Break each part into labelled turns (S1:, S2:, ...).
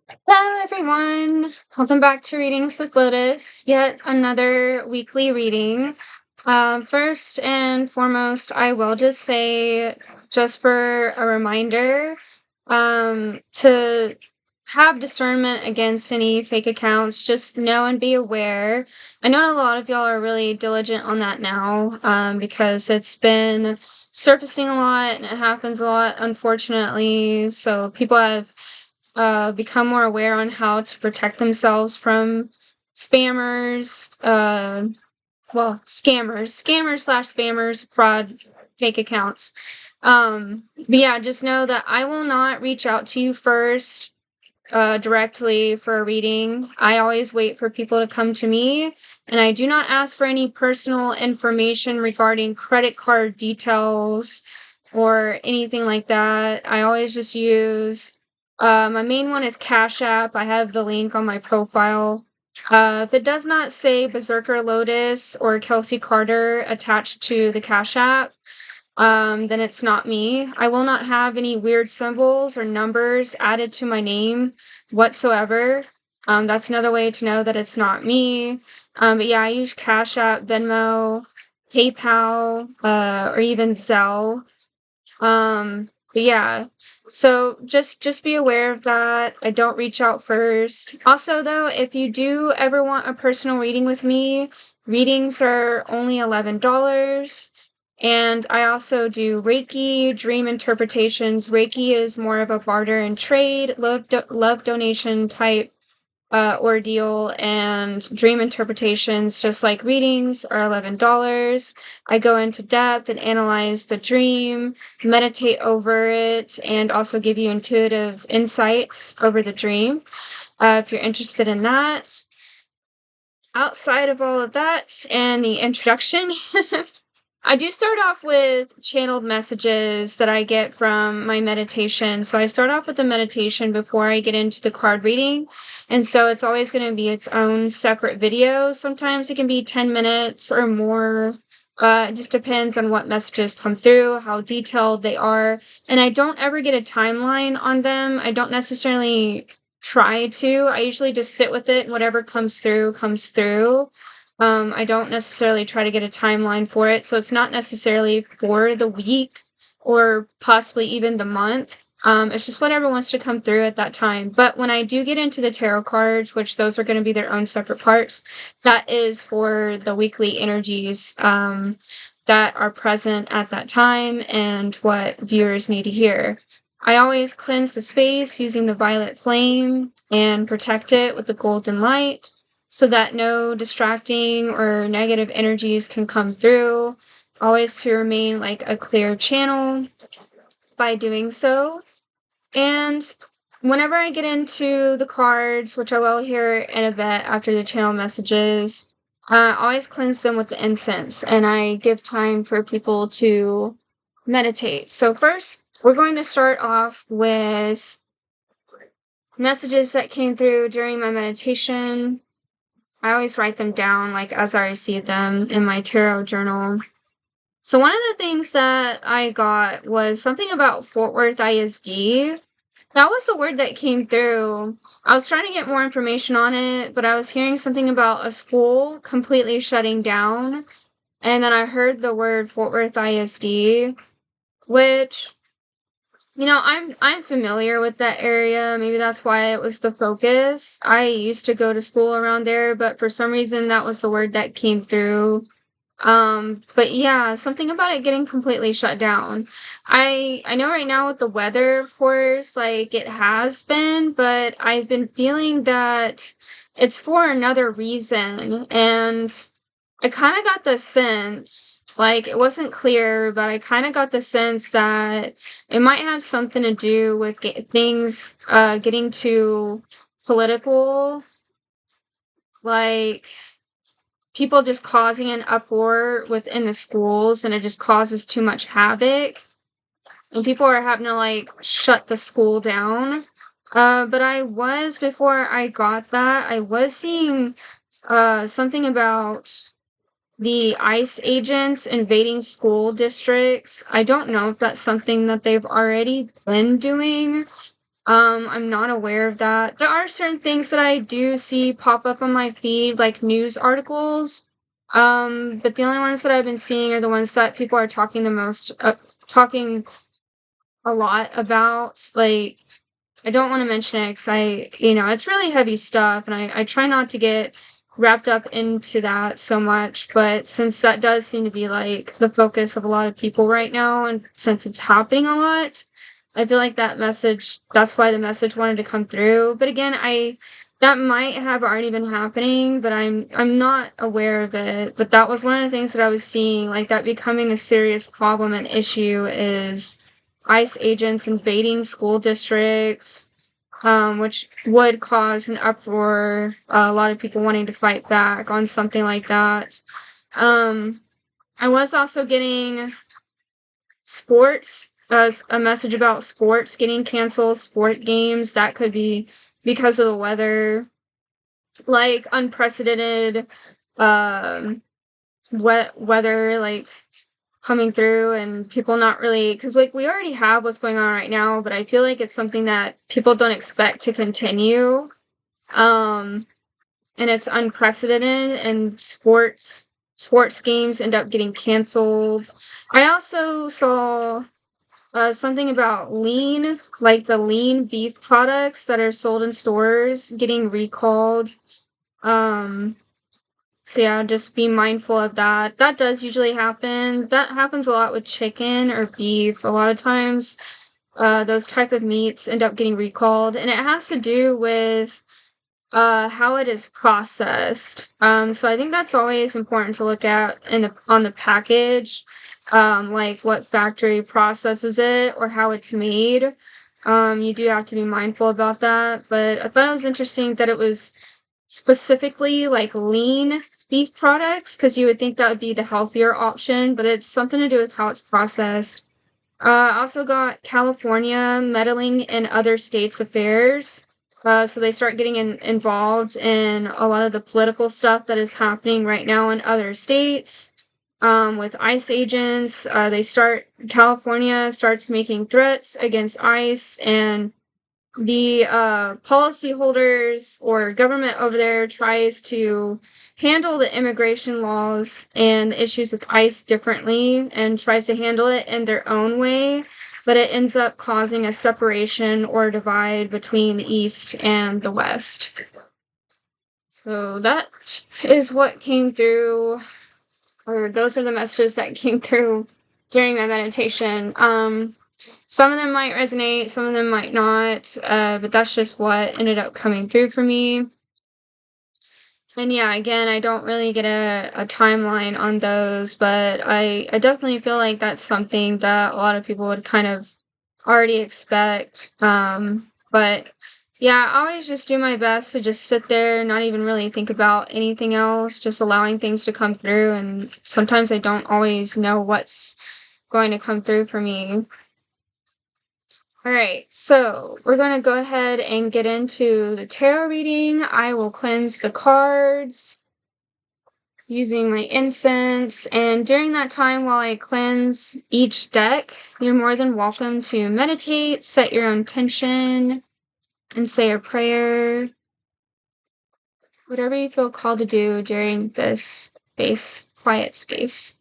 S1: Hello, everyone. Welcome back to Readings with Lotus, yet another weekly reading. First and foremost, I will just say, just for a reminder, to have discernment against any fake accounts. Just know and be aware. I know a lot of y'all are really diligent on that now, because it's been surfacing a lot and it happens a lot, unfortunately. So people have become more aware on how to protect themselves from spammers, scammers slash spammers, fraud, fake accounts. But yeah, just know that I will not reach out to you first directly for a reading. I always wait for people to come to me, and I do not ask for any personal information regarding credit card details or anything like that. I always just use my main one is Cash App. I have the link on my profile. If it does not say Berserker Lotus or Kelsey Carter attached to the Cash App, then it's not me. I will not have any weird symbols or numbers added to my name whatsoever. That's another way to know that it's not me. But yeah, I use Cash App, Venmo, PayPal, or even Zelle. But yeah, so just be aware of that. I don't reach out first. Also, though, if you do ever want a personal reading with me, readings are only $11. And I also do Reiki, dream interpretations. Reiki is more of a barter and trade, love donation type ordeal, and dream interpretations, just like readings, are $11. I go into depth and analyze the dream, meditate over it, and also give you intuitive insights over the dream if you're interested in that. Outside of all of that and the introduction, I do start off with channeled messages that I get from my meditation. So I start off with the meditation before I get into the card reading. And so it's always going to be its own separate video. Sometimes it can be 10 minutes or more. It just depends on what messages come through, how detailed they are. And I don't ever get a timeline on them. I don't necessarily try to. I usually just sit with it, and whatever comes through, comes through. I don't necessarily try to get a timeline for it, so it's not necessarily for the week or possibly even the month. It's just whatever wants to come through at that time. But when I do get into the tarot cards, which those are going to be their own separate parts, that is for the weekly energies that are present at that time and what viewers need to hear. I always cleanse the space using the violet flame and protect it with the golden light, so that no distracting or negative energies can come through. Always to remain like a clear channel by doing so. And whenever I get into the cards, which I will here in a bit after the channel messages, I always cleanse them with the incense, and I give time for people to meditate. So first, we're going to start off with messages that came through during my meditation. I always write them down, like, as I receive them in my tarot journal. So one of the things that I got was something about Fort Worth ISD. That was the word that came through. I was trying to get more information on it, but I was hearing something about a school completely shutting down. And then I heard the word Fort Worth ISD, which, I'm familiar with that area. Maybe that's why it was the focus. I used to go to school around there, but for some reason that was the word that came through. But yeah, something about it getting completely shut down. I know right now with the weather, of course, like it has been, but I've been feeling that it's for another reason, and I kind of got the sense, like, it wasn't clear, but I kind of got the sense that it might have something to do with things getting too political, like people just causing an uproar within the schools, and it just causes too much havoc, and people are having to, like, shut the school down. But before I got that, I was seeing something about the ICE agents invading school districts. I don't know if that's something that they've already been doing, I'm not aware of that. There are certain things that I do see pop up on my feed, like news articles. But the only ones that I've been seeing are the ones that people are talking the most, talking a lot about. Like, I don't want to mention it because it's really heavy stuff, and I try not to get wrapped up into that so much. But since that does seem to be like the focus of a lot of people right now, and since it's happening a lot, I feel like that's why the message wanted to come through. But again, that might have already been happening, but I'm not aware of it. But that was one of the things that I was seeing, like that becoming a serious problem and issue is ICE agents invading school districts, which would cause an uproar, a lot of people wanting to fight back on something like that. Um, I was also getting sports, a message about sports getting canceled, sport games. That could be because of the weather, like unprecedented um, wet weather, like coming through, and people not really, because like we already have what's going on right now, but I feel like it's something that people don't expect to continue. Um, and it's unprecedented, and sports games end up getting canceled. I also saw something about lean, like the lean beef products that are sold in stores getting recalled. Um, so yeah, just be mindful of that. That does usually happen. That happens a lot with chicken or beef. A lot of times, those type of meats end up getting recalled, and it has to do with how it is processed. So I think that's always important to look at on the package, like what factory processes it or how it's made. You do have to be mindful about that. But I thought it was interesting that it was specifically like lean beef products, because you would think that would be the healthier option, but it's something to do with how it's processed. Also got California meddling in other states' affairs. So they start getting involved in a lot of the political stuff that is happening right now in other states. With ICE agents, California starts making threats against ICE, and the policyholders or government over there tries to handle the immigration laws and issues with ICE differently and tries to handle it in their own way, but it ends up causing a separation or divide between the East and the West. So that is what came through, or those are the messages that came through during my meditation. Some of them might resonate, some of them might not, but that's just what ended up coming through for me. And yeah, again, I don't really get a timeline on those, but I definitely feel like that's something that a lot of people would kind of already expect. But yeah, I always just do my best to just sit there, not even really think about anything else, just allowing things to come through. And sometimes I don't always know what's going to come through for me. All right, so we're going to go ahead and get into the tarot reading. I will cleanse the cards using my incense, and during that time while I cleanse each deck, you're more than welcome to meditate, set your own intention, and say a prayer. Whatever you feel called to do during this quiet space.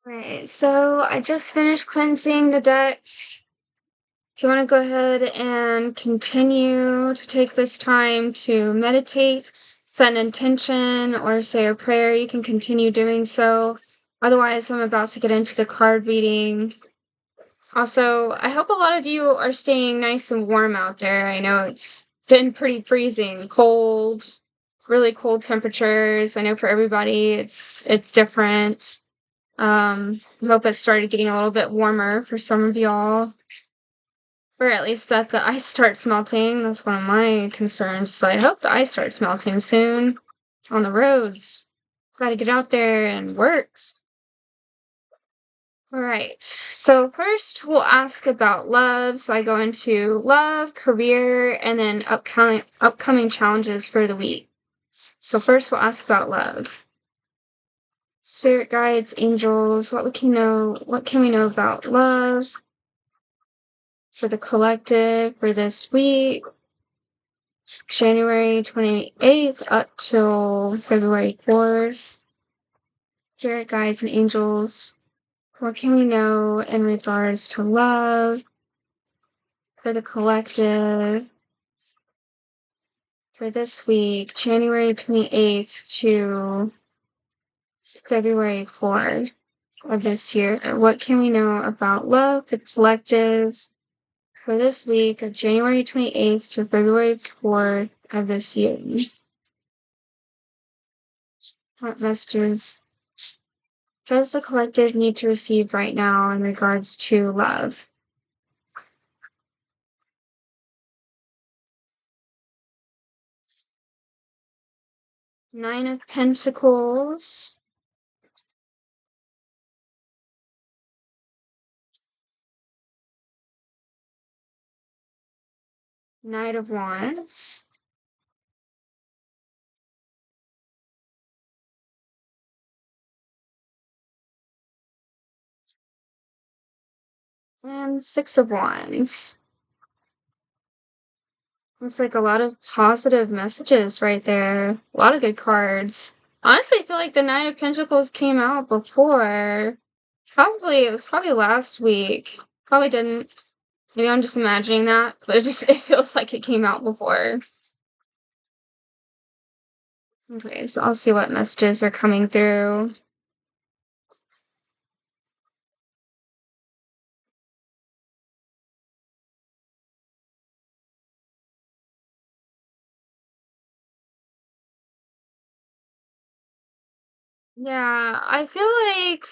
S1: Right, so I just finished cleansing the decks. If you want to go ahead and continue to take this time to meditate, set an intention, or say a prayer, you can continue doing so. Otherwise, I'm about to get into the card reading. Also, I hope a lot of you are staying nice and warm out there. I know it's been pretty freezing, cold, really cold temperatures. I know for everybody it's different. I hope it started getting a little bit warmer for some of y'all. Or at least that the ice starts melting. That's one of my concerns. So I hope the ice starts melting soon on the roads. Gotta get out there and work. All right. So first we'll ask about love. So I go into love, career, and then upcoming challenges for the week. So first we'll ask about love. Spirit guides, angels, what can we know about love for the collective for this week? January 28th up till February 4th. Spirit guides and angels. What can we know in regards to love for the collective for this week, January 28th to February 4th of this year? What can we know about love, the collective, for this week of January 28th to February 4th of this year? What messages does the collective need to receive right now in regards to love? Nine of Pentacles. Knight of Wands. And Six of Wands. Looks like a lot of positive messages right there. A lot of good cards. Honestly, I feel like the Nine of Pentacles came out before. It was probably last week. Probably didn't. Maybe I'm just imagining that, but it feels like it came out before. Okay, so I'll see what messages are coming through. Yeah, I feel like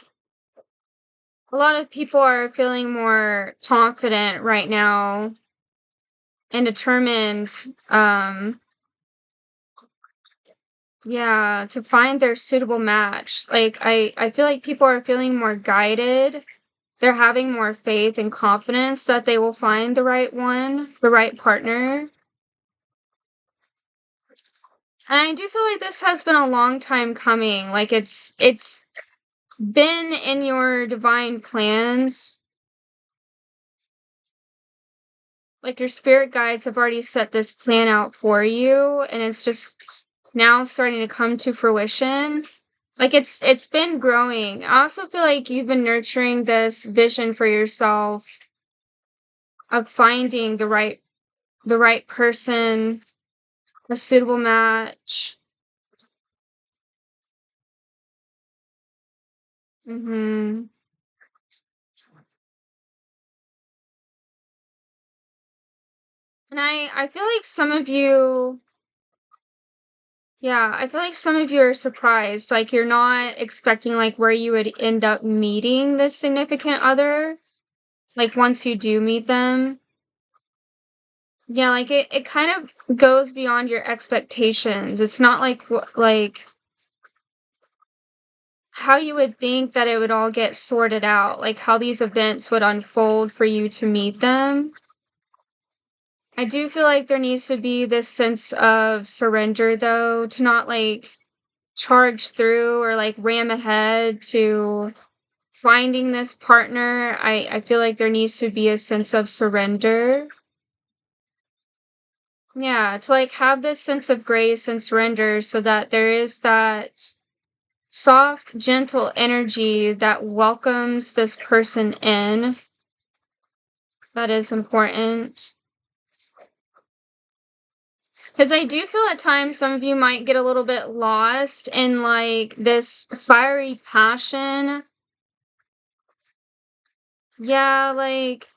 S1: a lot of people are feeling more confident right now and determined, yeah, to find their suitable match. Like, I feel like people are feeling more guided. They're having more faith and confidence that they will find the right one, the right partner. And I do feel like this has been a long time coming. Like, it's been in your divine plans. Like, your spirit guides have already set this plan out for you, and it's just now starting to come to fruition. Like, it's been growing. I also feel like you've been nurturing this vision for yourself of finding the right person, a suitable match. Mhm. And I feel like some of you, yeah, I feel like some of you are surprised. Like, you're not expecting like where you would end up meeting this significant other. Like, once you do meet them. Yeah, like it kind of goes beyond your expectations. It's not like how you would think that it would all get sorted out, like how these events would unfold for you to meet them. I do feel like there needs to be this sense of surrender, though, to not like charge through or like ram ahead to finding this partner. I feel like there needs to be a sense of surrender. Yeah, to like have this sense of grace and surrender so that there is that soft, gentle energy that welcomes this person in. That is important. Because I do feel at times some of you might get a little bit lost in like this fiery passion. Yeah, like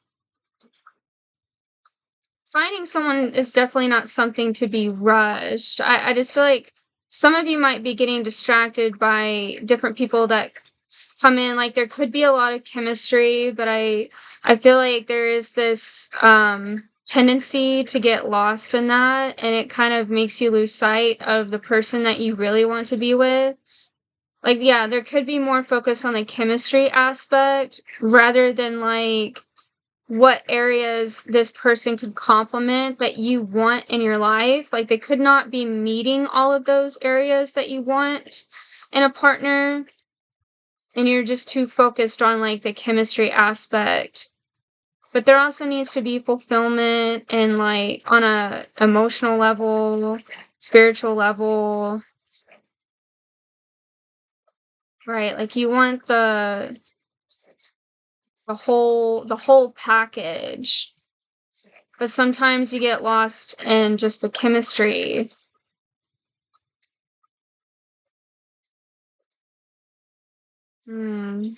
S1: finding someone is definitely not something to be rushed. I just feel like some of you might be getting distracted by different people that come in. Like there could be a lot of chemistry, but I feel like there is this tendency to get lost in that, and it kind of makes you lose sight of the person that you really want to be with. Like yeah, there could be more focus on the chemistry aspect rather than like what areas this person could complement that you want in your life. Like they could not be meeting all of those areas that you want in a partner, and you're just too focused on like the chemistry aspect. But there also needs to be fulfillment and like on a emotional level, spiritual level, right? Like you want the whole package. But sometimes you get lost in just the chemistry. Hmm.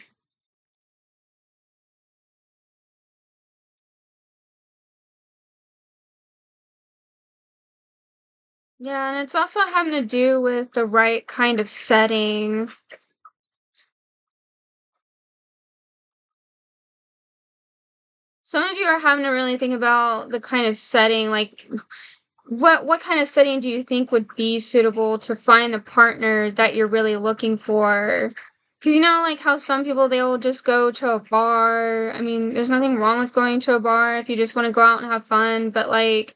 S1: Yeah, and it's also having to do with the right kind of setting. Some of you are having to really think about the kind of setting, like what kind of setting do you think would be suitable to find the partner that you're really looking for? Because you know, like how some people they will just go to a bar. I mean, there's nothing wrong with going to a bar if you just want to go out and have fun, but like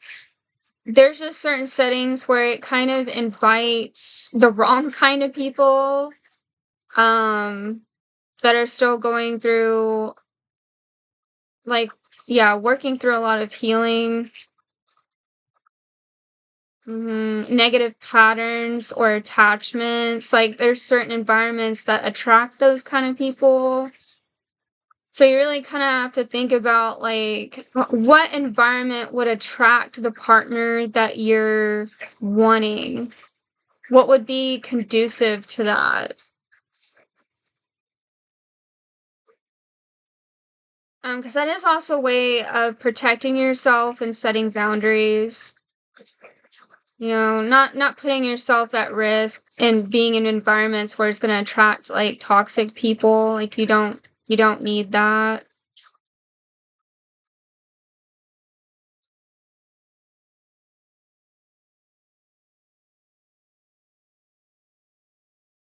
S1: there's just certain settings where it kind of invites the wrong kind of people um that are still going through like yeah, working through a lot of healing, negative patterns or attachments. Like there's certain environments that attract those kind of people. So you really kind of have to think about like what environment would attract the partner that you're wanting. What would be conducive to that? Because that is also a way of protecting yourself and setting boundaries. You know, not putting yourself at risk and being in environments where it's going to attract like toxic people. Like you don't need that.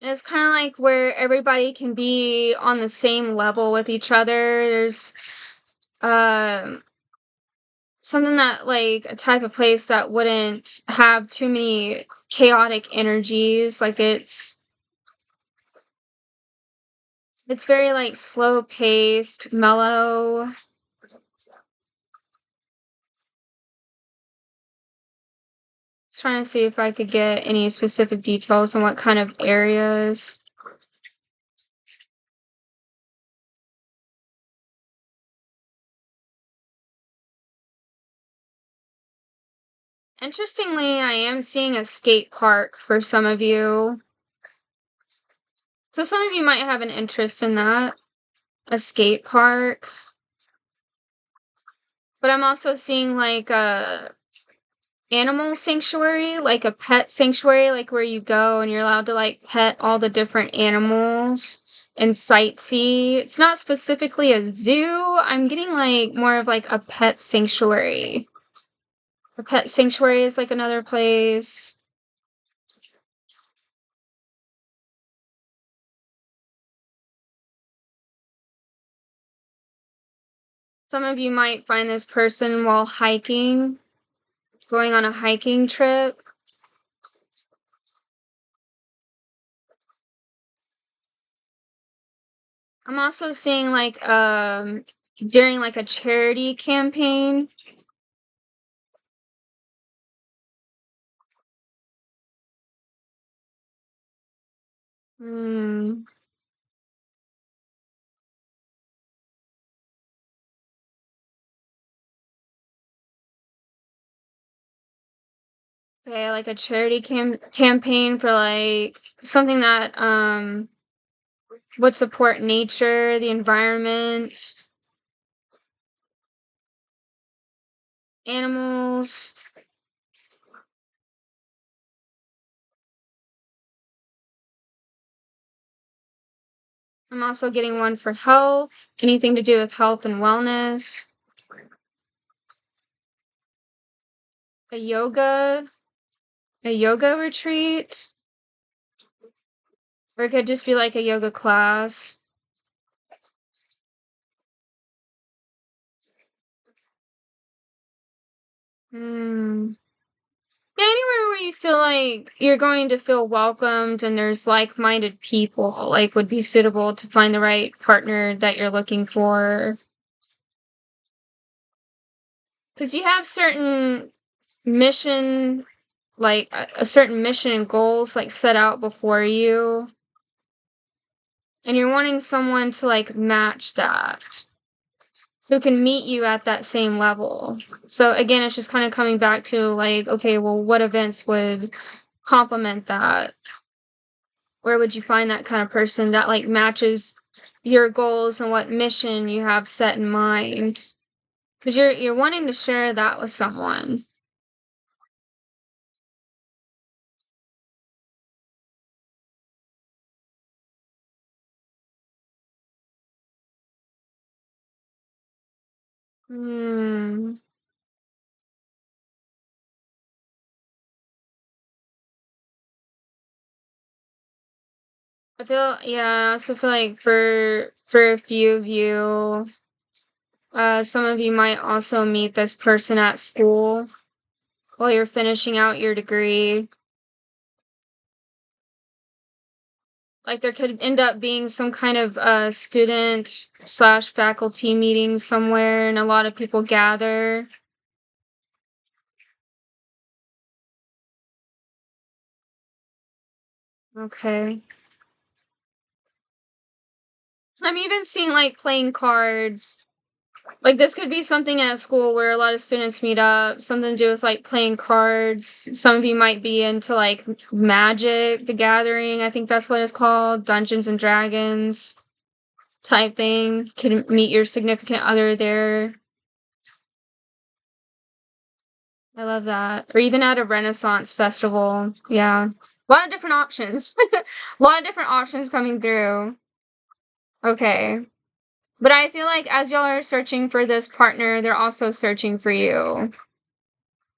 S1: And it's kind of like where everybody can be on the same level with each other. There's um something that like a type of place that wouldn't have too many chaotic energies. Like it's very like slow paced, mellow. Just trying to see if I could get any specific details on what kind of areas. Interestingly, I am seeing a skate park for some of you. So some of you might have an interest in that, a skate park. But I'm also seeing like a animal sanctuary, like a pet sanctuary, like where you go and you're allowed to like pet all the different animals and sightsee. It's not specifically a zoo. I'm getting like more of like a pet sanctuary. A pet sanctuary is like another place. Some of you might find this person while hiking, going on a hiking trip. I'm also seeing like during like a charity campaign. Okay, like a charity campaign for like something that would support nature, the environment, animals. I'm also getting one for health, anything to do with health and wellness. A yoga, a yoga retreat, or it could just be like a yoga class. Hmm. Yeah, anywhere where you feel like you're going to feel welcomed and there's like-minded people, like would be suitable to find the right partner that you're looking for. Because you have certain mission, like a certain mission and goals like set out before you, and you're wanting someone to like match that, who can meet you at that same level. So again, it's just kind of coming back to like, okay, well, what events would complement that? Where would you find that kind of person that like matches your goals and what mission you have set in mind? Because you're wanting to share that with someone. Hmm. I feel yeah, I also feel like for a few of you, some of you might also meet this person at school while you're finishing out your degree. Like there could end up being some kind of student slash faculty meeting somewhere and a lot of people gather. Okay. I'm even seeing like playing cards. Like this could be something at school where a lot of students meet up, something to do with like playing cards. Some of you might be into like Magic the Gathering, I think that's what it's called, Dungeons and Dragons type thing. Can meet your significant other there. I love that. Or even at a Renaissance festival. Yeah. A lot of different options. A lot of different options coming through. Okay. But I feel like as y'all are searching for this partner, they're also searching for you.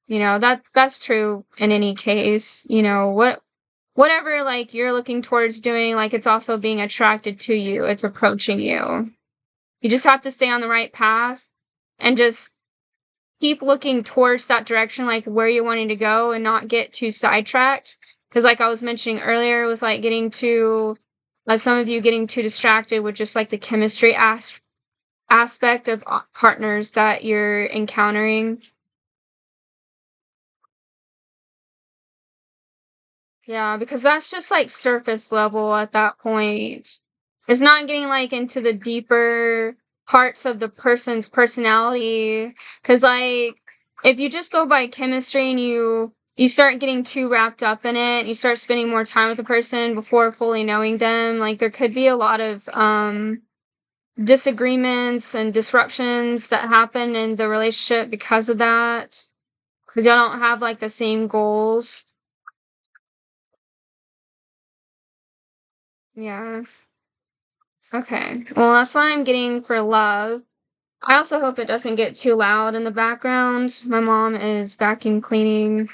S1: You know, that's true in any case. You know, whatever like you're looking towards doing, like it's also being attracted to you. It's approaching you. You just have to stay on the right path and just keep looking towards that direction, like where you're wanting to go and not get too sidetracked. Because like I was mentioning earlier with like getting too some of you getting too distracted with just like the chemistry aspect of partners that you're encountering. Yeah, because that's just like surface level at that point. It's not getting like into the deeper parts of the person's personality. Cause like if you just go by chemistry and you start getting too wrapped up in it, you start spending more time with the person before fully knowing them, like there could be a lot of disagreements and disruptions that happen in the relationship because of that. Cause y'all don't have like the same goals. Yeah. Okay. Well, that's what I'm getting for love. I also hope it doesn't get too loud in the background. My mom is vacuum cleaning,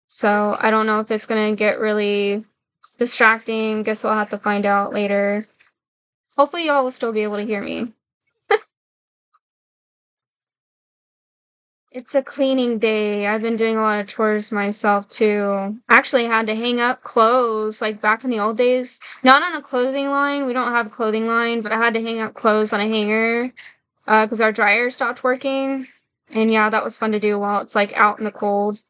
S1: so I don't know if it's gonna get really distracting. Guess we'll have to find out later. Hopefully, y'all will still be able to hear me. It's a cleaning day. I've been doing a lot of chores myself too. Actually had to hang up clothes like back in the old days. Not on a clothing line. We don't have a clothing line, but I had to hang up clothes on a hanger because our dryer stopped working. And yeah, that was fun to do while it's like out in the cold.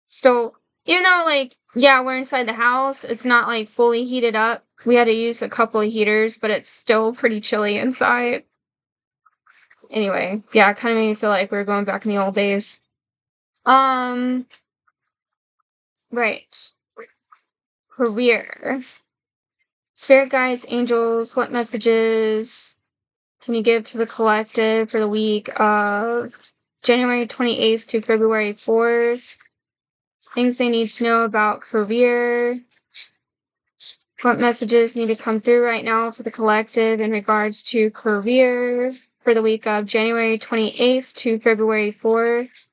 S1: Still, even though like, yeah, we're inside the house, it's not like fully heated up. We had to use a couple of heaters, but it's still pretty chilly inside. Anyway, yeah, it kind of made me feel like we were going back in the old days. Um, Right. Career. Spirit guides, angels, what messages can you give to the collective for the week of January 28th to February 4th? Things they need to know about career. What messages need to come through right now for the collective in regards to career for the week of January 28th to February 4th?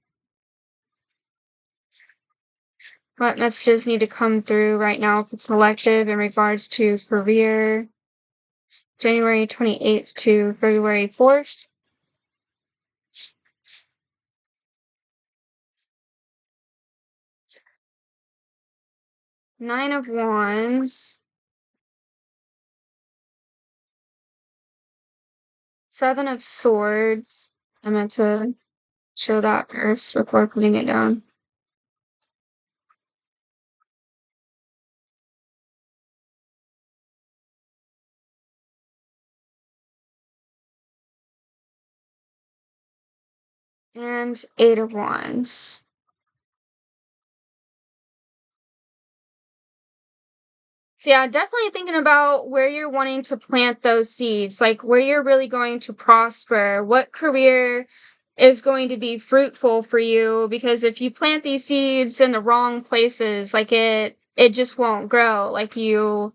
S1: What messages need to come through right now for the collective in regards to career? January 28th to February 4th. Nine of Wands. Seven of Swords. I meant to show that first before putting it down. And Eight of Wands. So yeah, definitely thinking about where you're wanting to plant those seeds, like where you're really going to prosper, what career is going to be fruitful for you, because if you plant these seeds in the wrong places, like it just won't grow like you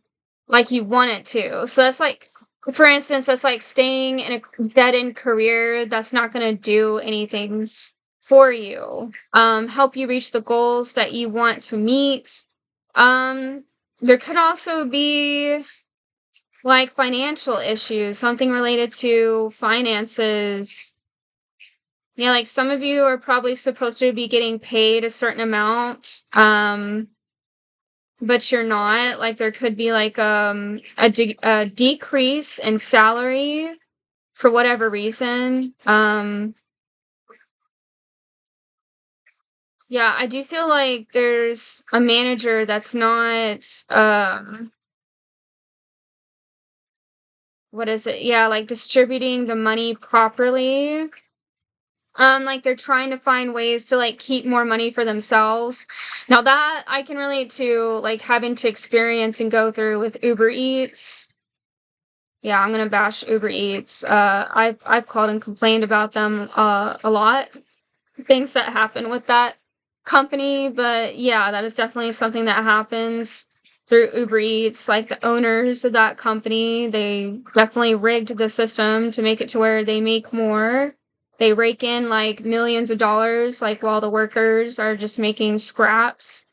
S1: want it to. So that's like, for instance, that's like staying in a dead end career that's not going to do anything for you, help you reach the goals that you want to meet. There could also be like financial issues, something related to finances. Yeah, like some of you are probably supposed to be getting paid a certain amount, but you're not. Like there could be like a decrease in salary for whatever reason. Yeah, I do feel like there's a manager that's not, what is it? Yeah, like distributing the money properly. Like they're trying to find ways to like keep more money for themselves. Now that I can relate to like having to experience and go through with Uber Eats. Yeah, I'm gonna bash Uber Eats. I've called and complained about them a lot. Things that happen with that company, but yeah, that is definitely something that happens through Uber Eats. Like the owners of that company, they definitely rigged the system to make it to where they make more. They rake in like millions of dollars, like while the workers are just making scraps.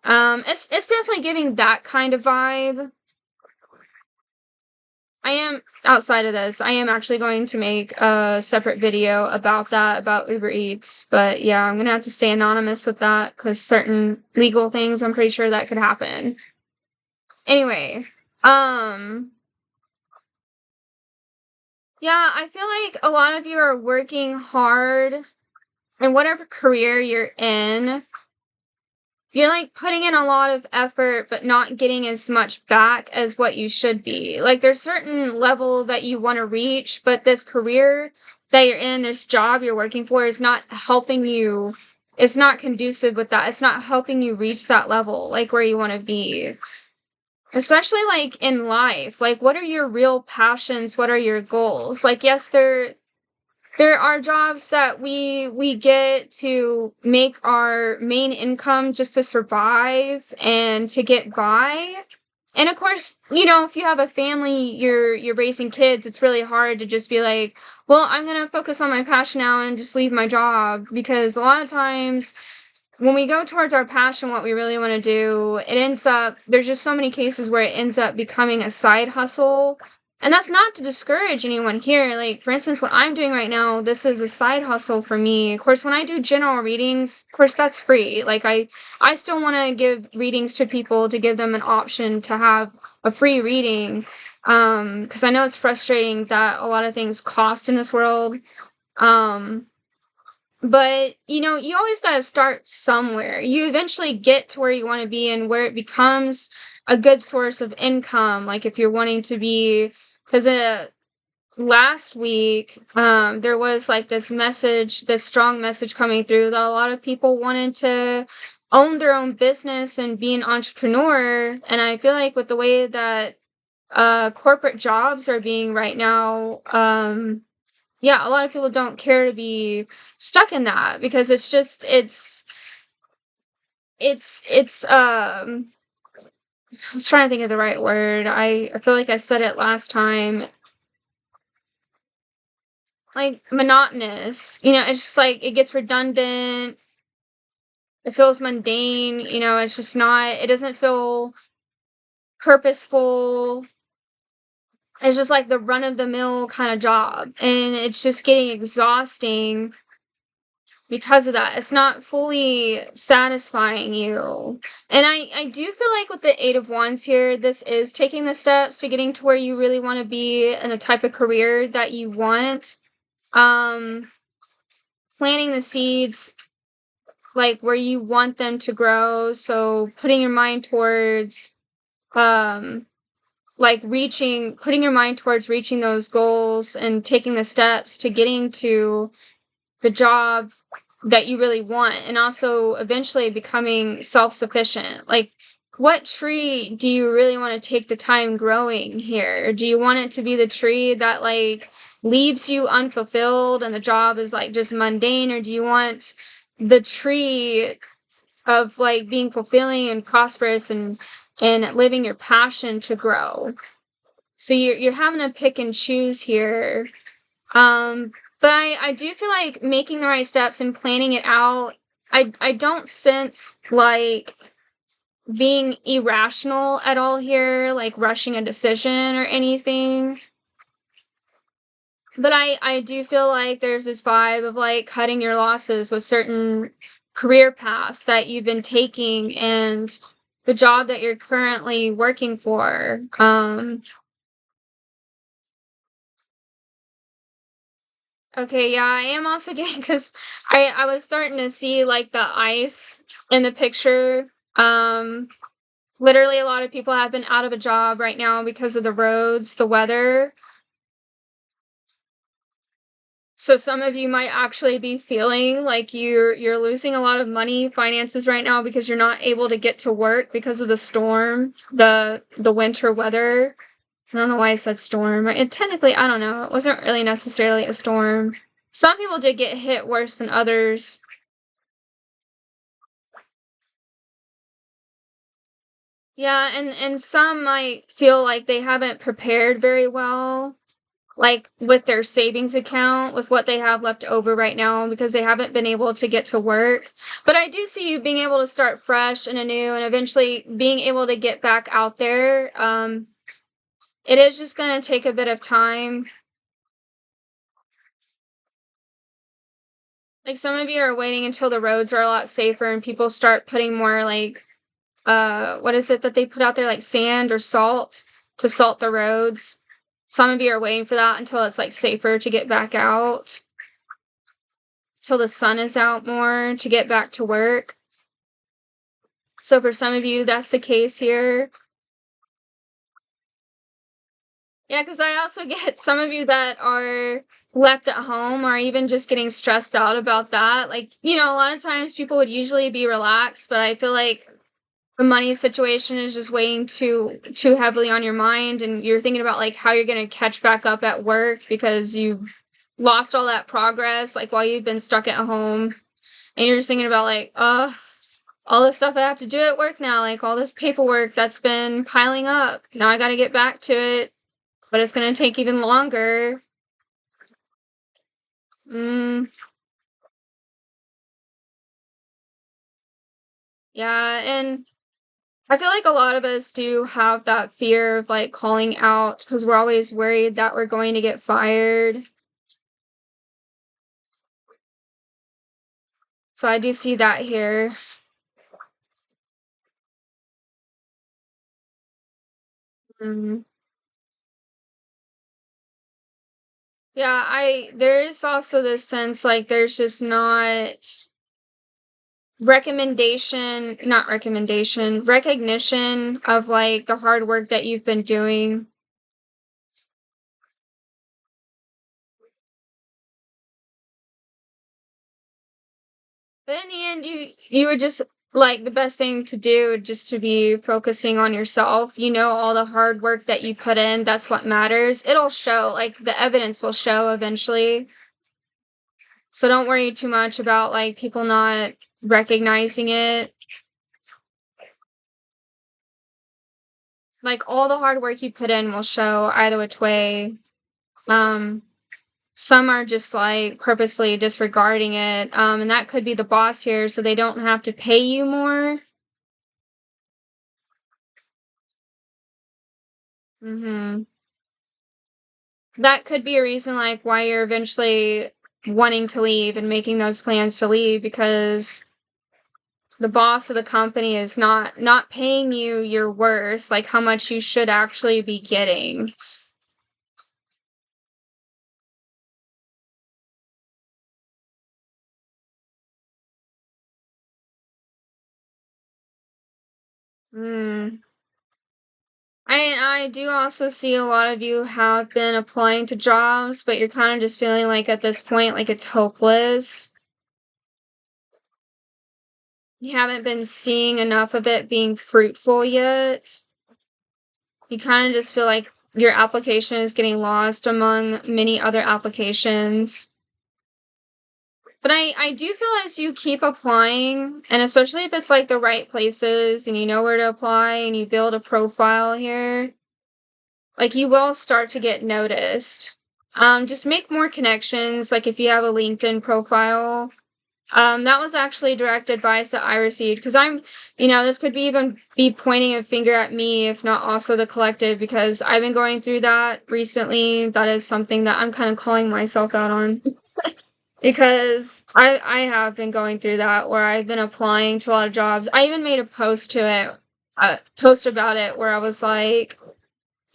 S1: It's definitely giving that kind of vibe. I am, outside of this, I am actually going to make a separate video about that, about Uber Eats. But yeah, I'm gonna have to stay anonymous with that because certain legal things, I'm pretty sure that could happen. Anyway, yeah, I feel like a lot of you are working hard in whatever career you're in. You're like putting in a lot of effort, but not getting as much back as what you should be. Like there's certain level that you want to reach, but this career that you're in, this job you're working for is not helping you. It's not conducive with that. It's not helping you reach that level, like where you want to be. Especially like in life. Like what are your real passions? What are your goals? Like yes, there are jobs that we get to make our main income just to survive and to get by. And of course, you know, if you have a family, you're raising kids, it's really hard to just be like, well, I'm going to focus on my passion now and just leave my job, because a lot of times when we go towards our passion, what we really want to do, it ends up, there's just so many cases where it ends up becoming a side hustle. And that's not to discourage anyone here. Like, for instance, what I'm doing right now, this is a side hustle for me. Of course, when I do general readings, of course, that's free. Like, I still want to give readings to people to give them an option to have a free reading. Because I know it's frustrating that a lot of things cost in this world. But, you know, you always got to start somewhere. You eventually get to where you want to be and where it becomes a good source of income. Like if you're wanting to be, because last week, there was like this message, this strong message coming through that a lot of people wanted to own their own business and be an entrepreneur. And I feel like with the way that corporate jobs are being right now, yeah, a lot of people don't care to be stuck in that because it's just it's I was trying to think of the right word. I feel like I said it last time. Like monotonous. It's just like it gets redundant. It feels mundane. It's just not. It doesn't feel purposeful. It's just like the run of the mill kind of job, and it's just getting exhausting because of that. It's not fully satisfying you. And I do feel like with the Eight of Wands here, this is taking the steps to getting to where you really want to be and the type of career that you want. Um, planting the seeds like where you want them to grow. So putting your mind towards um like putting your mind towards reaching those goals and taking the steps to getting to the job that you really want, and also eventually becoming self-sufficient. Like, what tree do you really want to take the time growing here? Do you want it to be the tree that like leaves you unfulfilled and the job is like just mundane, or do you want the tree of like being fulfilling and prosperous and living your passion to grow? So you're having to pick and choose here. Um, but I do feel like making the right steps and planning it out. I don't sense like being irrational at all here, like rushing a decision or anything. But I do feel like there's this vibe of like cutting your losses with certain career paths that you've been taking and the job that you're currently working for. Okay, yeah, I am also getting because I was starting to see like the ice in the picture. Literally a lot of people have been out of a job right now because of the roads, the weather. So some of you might actually be feeling like you're losing a lot of money, finances right now because you're not able to get to work because of the storm, the winter weather. I don't know why I said storm. And technically, I don't know. It wasn't really necessarily a storm. Some people did get hit worse than others. Yeah, and some might feel like they haven't prepared very well, like with their savings account, with what they have left over right now because they haven't been able to get to work. But I do see you being able to start fresh and anew and eventually being able to get back out there. It is just going to take a bit of time. Like some of you are waiting until the roads are a lot safer and people start putting more like what is it that they put out there, like sand or salt to salt the roads. Some of you are waiting for that until it's like safer to get back out, till the sun is out more to get back to work. So for some of you that's the case here. Yeah, because I also get some of you that are left at home or even just getting stressed out about that. Like, a lot of times people would usually be relaxed, but I feel like the money situation is just weighing too heavily on your mind, and you're thinking about like how you're going to catch back up at work because you've lost all that progress like while you've been stuck at home, and you're just thinking about like all the stuff I have to do at work now, like all this paperwork that's been piling up. Now I got to get back to it, but it's going to take even longer. mm, yeah, and I feel like a lot of us do have that fear of like calling out because we're always worried that we're going to get fired. So I do see that here. Mm. Yeah, there is also this sense like there's just not not recommendation, recognition of like the hard work that you've been doing. But in the end, you were just like, the best thing to do just to be focusing on yourself. You know, all the hard work that you put in, that's what matters. It'll show, like, the evidence will show eventually. So don't worry too much about, like, people not recognizing it. Like, all the hard work you put in will show either which way. Um, some are just, like, purposely disregarding it, and that could be the boss here, so they don't have to pay you more. Mhm. That could be a reason, like, why you're eventually wanting to leave and making those plans to leave, because the boss of the company is not paying you your worth, like, how much you should actually be getting. Mm. I do also see a lot of you have been applying to jobs, but you're kind of just feeling like at this point, like it's hopeless. You haven't been seeing enough of it being fruitful yet. You kind of just feel like your application is getting lost among many other applications. But I do feel as you keep applying, and especially if it's like the right places and you know where to apply and you build a profile here, like you will start to get noticed. Just make more connections. Like if you have a LinkedIn profile, that was actually direct advice that I received because this could be even be pointing a finger at me, if not also the collective, because I've been going through that recently. That is something that I'm kind of calling myself out on because I have been going through that where I've been applying to a lot of jobs. I even made a post about it where I was like,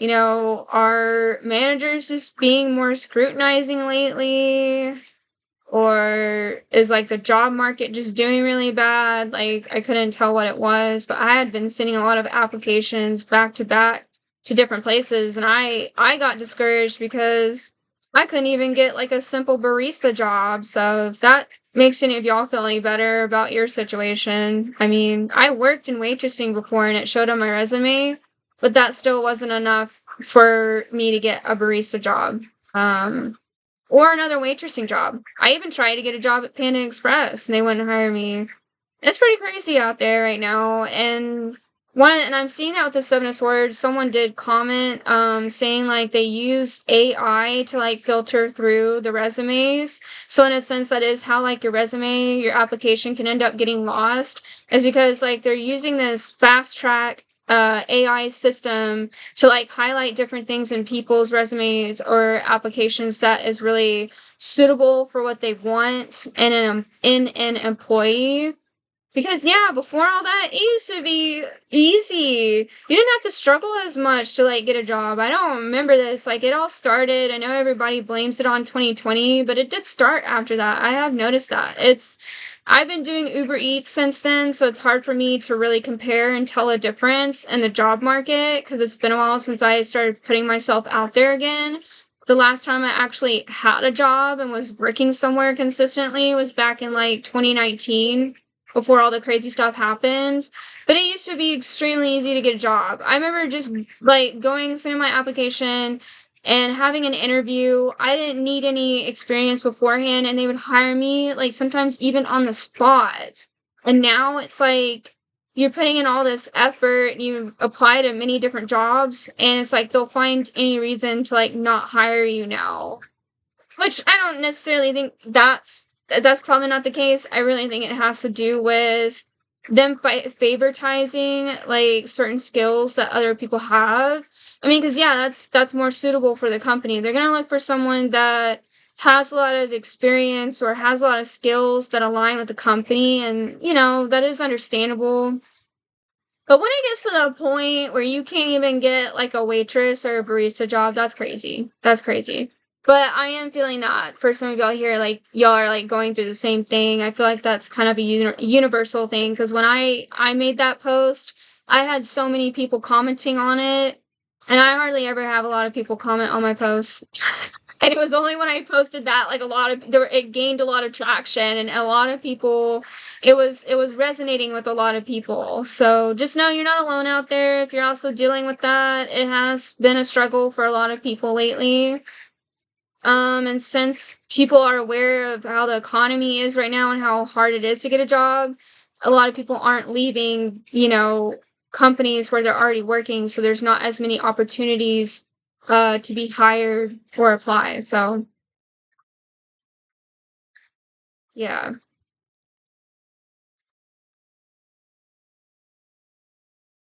S1: are managers just being more scrutinizing lately? Or is like the job market just doing really bad? Like I couldn't tell what it was, but I had been sending a lot of applications back to back to different places and I got discouraged because I couldn't even get like a simple barista job. So if that makes any of y'all feel any better about your situation. I mean, I worked in waitressing before and it showed on my resume, but that still wasn't enough for me to get a barista job. Or another waitressing job. I even tried to get a job at Panda Express and they wouldn't hire me. It's pretty crazy out there right now. And I'm seeing that with the Seven of Swords. Someone did comment saying like they used AI to like filter through the resumes. So in a sense that is how like your resume, your application can end up getting lost, is because like they're using this fast track AI system to like highlight different things in people's resumes or applications that is really suitable for what they want in an employee. Because yeah, before all that, it used to be easy. You didn't have to struggle as much to like get a job. I don't remember this. Like it all started. I know everybody blames it on 2020, but it did start after that. I have noticed that. I've been doing Uber Eats since then, so it's hard for me to really compare and tell a difference in the job market because it's been a while since I started putting myself out there again. The last time I actually had a job and was working somewhere consistently was back in like 2019 before all the crazy stuff happened. But it used to be extremely easy to get a job. I remember just like going, sending my application and having an interview. I didn't need any experience beforehand and they would hire me like sometimes even on the spot. And now it's like you're putting in all this effort, you apply to many different jobs, and it's like they'll find any reason to like not hire you now. Which I don't necessarily think that's probably not the case. I really think it has to do with them favoritizing like certain skills that other people have. I mean, because yeah, that's more suitable for the company. They're gonna look for someone that has a lot of experience or has a lot of skills that align with the company, and that is understandable. But when it gets to the point where you can't even get like a waitress or a barista job, that's crazy. That's crazy. But I am feeling that for some of y'all here, like y'all are like going through the same thing. I feel like that's kind of a universal thing because when I made that post, I had so many people commenting on it, and I hardly ever have a lot of people comment on my posts. And it was only when I posted that, like, it gained a lot of traction, and a lot of people, it was resonating with a lot of people. So just know you're not alone out there if you're also dealing with that. It has been a struggle for a lot of people lately. And since people are aware of how the economy is right now and how hard it is to get a job, a lot of people aren't leaving, companies where they're already working, so there's not as many opportunities to be hired or apply. So, yeah.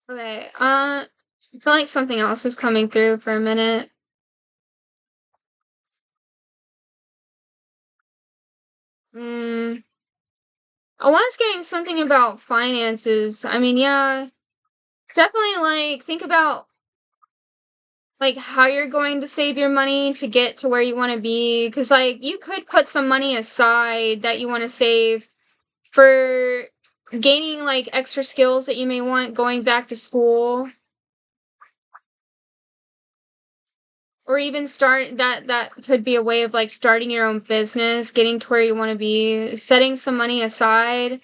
S1: Okay. I feel like something else is coming through for a minute. Mm, I was getting something about finances. I mean, yeah, definitely like think about like how you're going to save your money to get to where you want to be, because like you could put some money aside that you want to save for gaining like extra skills that you may want going back to school, or even that could be a way of like starting your own business, getting to where you want to be, setting some money aside.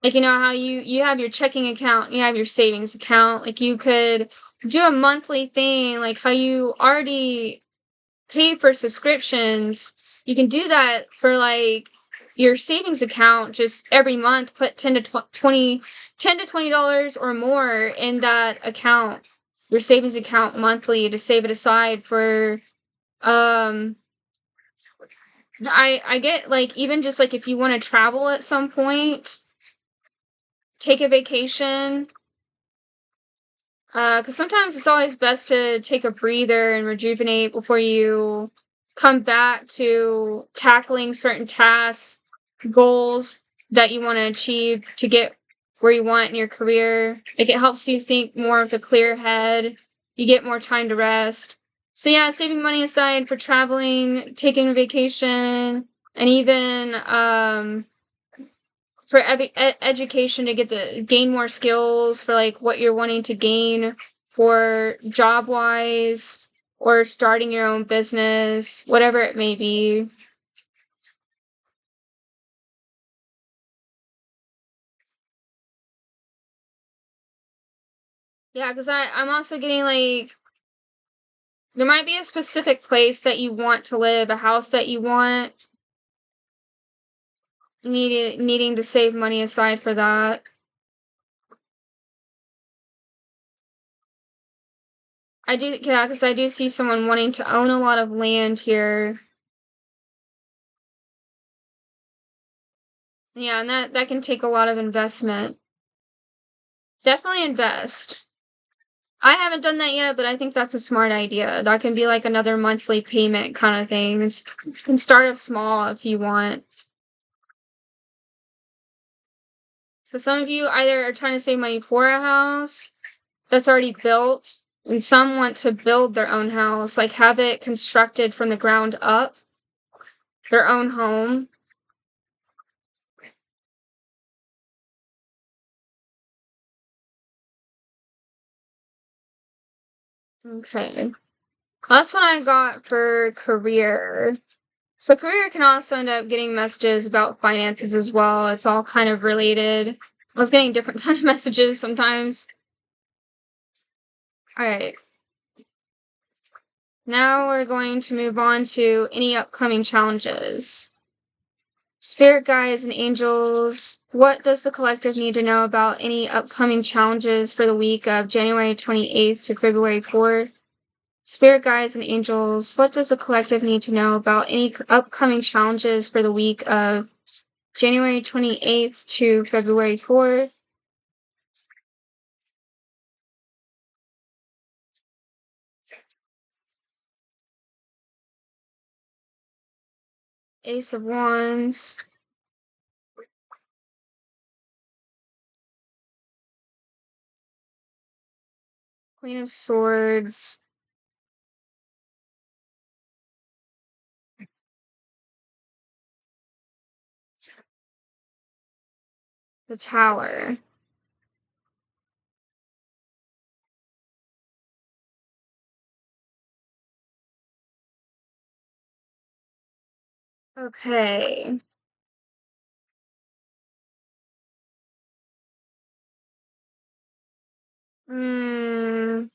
S1: Like, how you have your checking account, you have your savings account, like you could do a monthly thing, like how you already pay for subscriptions. You can do that for like your savings account. Just every month put 10 to $20 or more in that account, your savings account, monthly, to save it aside for um I get like, even just like if you want to travel at some point, take a vacation. Because sometimes it's always best to take a breather and rejuvenate before you come back to tackling certain tasks, goals that you want to achieve to get where you want in your career. Like, it helps you think more with a clear head. You get more time to rest. So yeah, saving money aside for traveling, taking a vacation, and even for education, to gain more skills for like what you're wanting to gain for job wise, or starting your own business, whatever it may be. Yeah, because I'm also getting like, there might be a specific place that you want to live, a house that you want, needing to save money aside for that. I do, yeah, because I do see someone wanting to own a lot of land here. Yeah, and that can take a lot of investment. Definitely invest. I haven't done that yet, but I think that's a smart idea. That can be like another monthly payment kind of thing. You can start off small if you want. So some of you either are trying to save money for a house that's already built, and some want to build their own house, like have it constructed from the ground up, their own home. Okay. That's what I got for career. So career can also end up getting messages about finances as well. It's all kind of related. I was getting different kind of messages sometimes. All right. Now we're going to move on to any upcoming challenges. Spirit guides and angels, what does the collective need to know about any upcoming challenges for the week of January 28th to February 4th? Spirit guides and angels, what does the collective need to know about any upcoming challenges for the week of January 28th to February 4th? Ace of Wands, Queen of Swords, the Tower. Okay. Mm,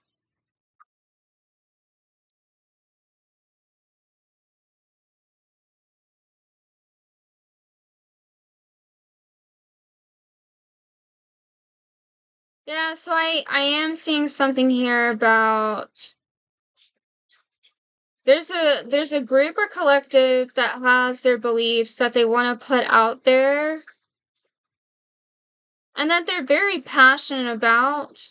S1: yeah, so I am seeing something here about there's a group or collective that has their beliefs that they want to put out there and that they're very passionate about.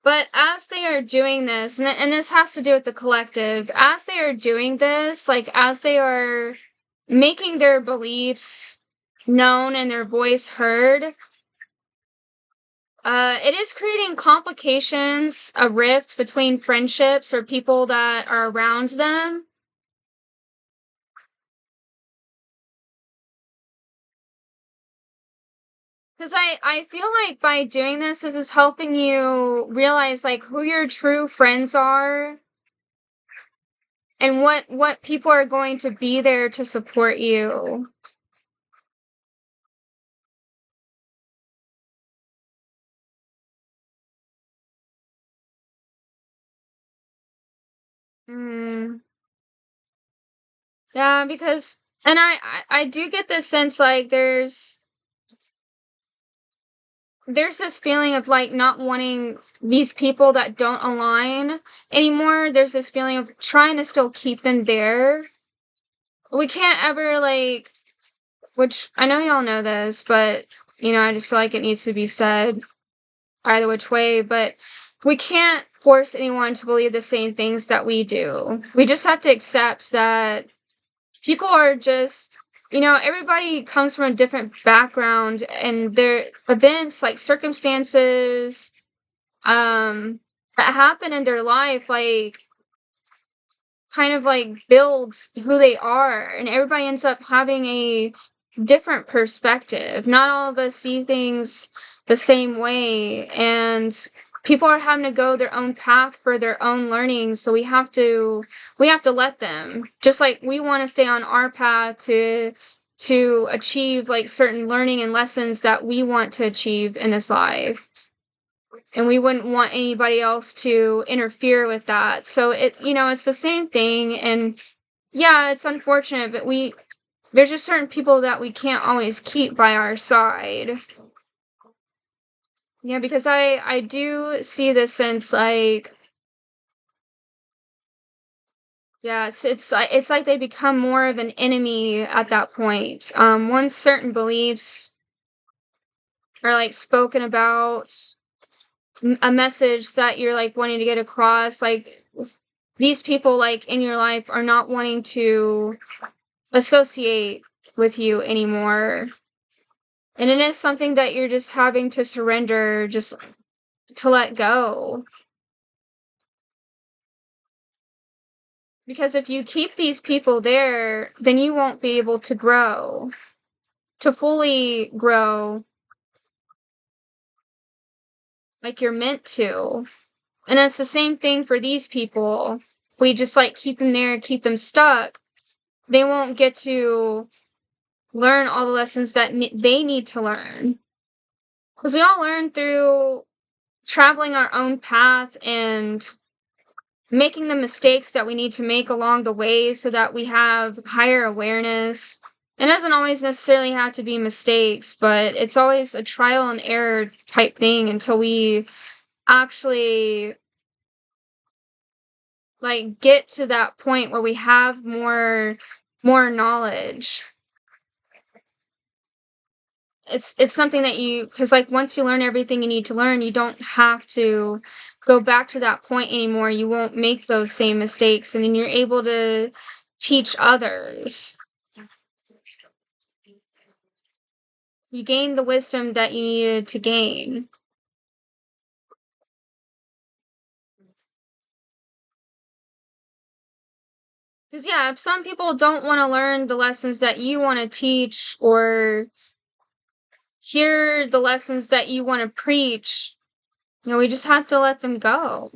S1: But as they are doing this, and this has to do with the collective, as they are doing this, like as they are making their beliefs known and their voice heard, it is creating complications, a rift between friendships or people that are around them. Because I feel like by doing this is helping you realize like who your true friends are and what people are going to be there to support you. Mm, yeah, because and I do get this sense like there's this feeling of like not wanting these people that don't align anymore. There's this feeling of trying to still keep them there. We can't ever like, which I know y'all know this, but I just feel like it needs to be said either which way, but we can't force anyone to believe the same things that we do. We just have to accept that people are just everybody comes from a different background and their events like circumstances that happen in their life like kind of like builds who they are, and everybody ends up having a different perspective. Not all of us see things the same way, and people are having to go their own path for their own learning, so we have to let them, just like we want to stay on our path to achieve like certain learning and lessons that we want to achieve in this life, and we wouldn't want anybody else to interfere with that. So it's the same thing. And yeah, it's unfortunate, but there's just certain people that we can't always keep by our side. Yeah, because I do see this sense like, yeah, it's like they become more of an enemy at that point. Once certain beliefs are like spoken about, a message that you're like wanting to get across, like these people like in your life are not wanting to associate with you anymore. And it is something that you're just having to surrender, just to let go. Because if you keep these people there, then you won't be able to grow, to fully grow like you're meant to. And it's the same thing for these people. We just like keep them there, keep them stuck. They won't get to learn all the lessons that they need to learn. Because we all learn through traveling our own path and making the mistakes that we need to make along the way so that we have higher awareness. It doesn't always necessarily have to be mistakes, but it's always a trial and error type thing until we actually like get to that point where we have more knowledge. It's something that because like once you learn everything you need to learn, you don't have to go back to that point anymore. You won't make those same mistakes, and then you're able to teach others. You gain the wisdom that you needed to gain. Because yeah, if some people don't want to learn the lessons that you want to teach or hear the lessons that you want to preach, we just have to let them go.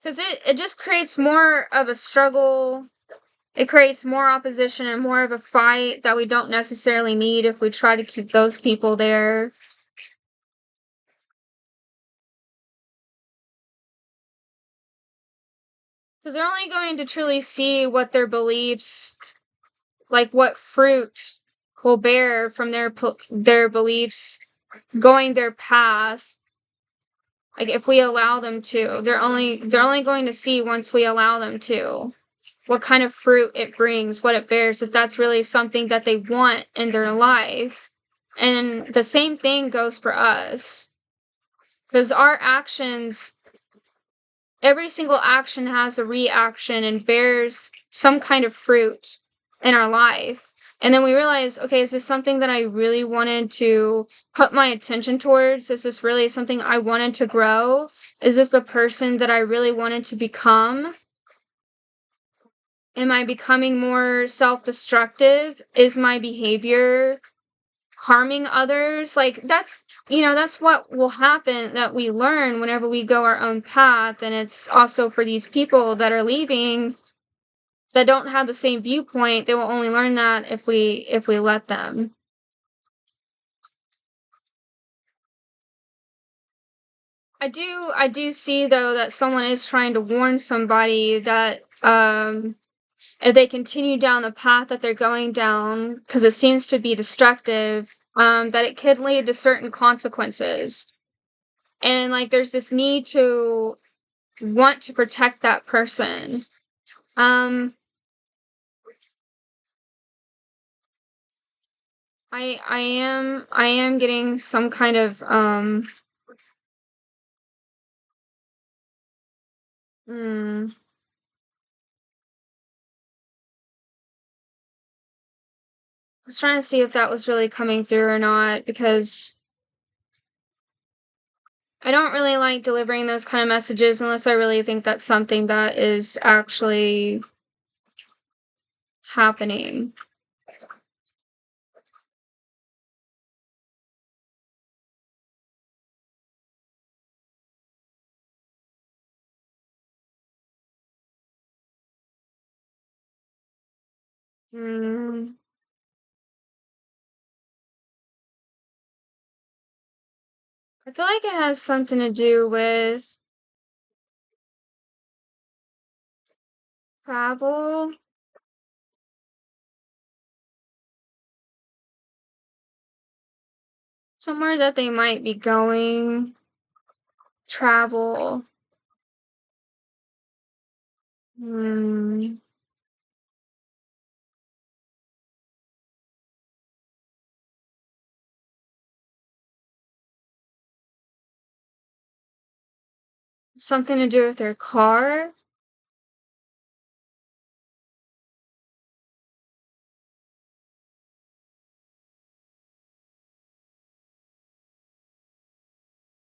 S1: 'Cause it just creates more of a struggle. It creates more opposition and more of a fight that we don't necessarily need if we try to keep those people there. Because they're only going to truly see what their beliefs, like what fruit will bear from their beliefs going their path. Like if we allow them to, they're only going to see once we allow them to what kind of fruit it brings, what it bears, if that's really something that they want in their life. And the same thing goes for us. Because our actions, every single action has a reaction and bears some kind of fruit in our life. And then we realize, okay, is this something that I really wanted to put my attention towards? Is this really something I wanted to grow? Is this the person that I really wanted to become? Am I becoming more self-destructive? Is my behavior harming others? Like that's what will happen, that we learn whenever we go our own path. And it's also for these people that are leaving that don't have the same viewpoint, they will only learn that if we let them. I do see though that someone is trying to warn somebody that if they continue down the path that they're going down, because it seems to be destructive, that it could lead to certain consequences. And like there's this need to want to protect that person. Um I am getting some kind of hmm, I was trying to see if that was really coming through or not, because I don't really like delivering those kind of messages unless I really think that's something that is actually happening. Mm, I feel like it has something to do with travel, somewhere that they might be going, travel. Mm, something to do with their car.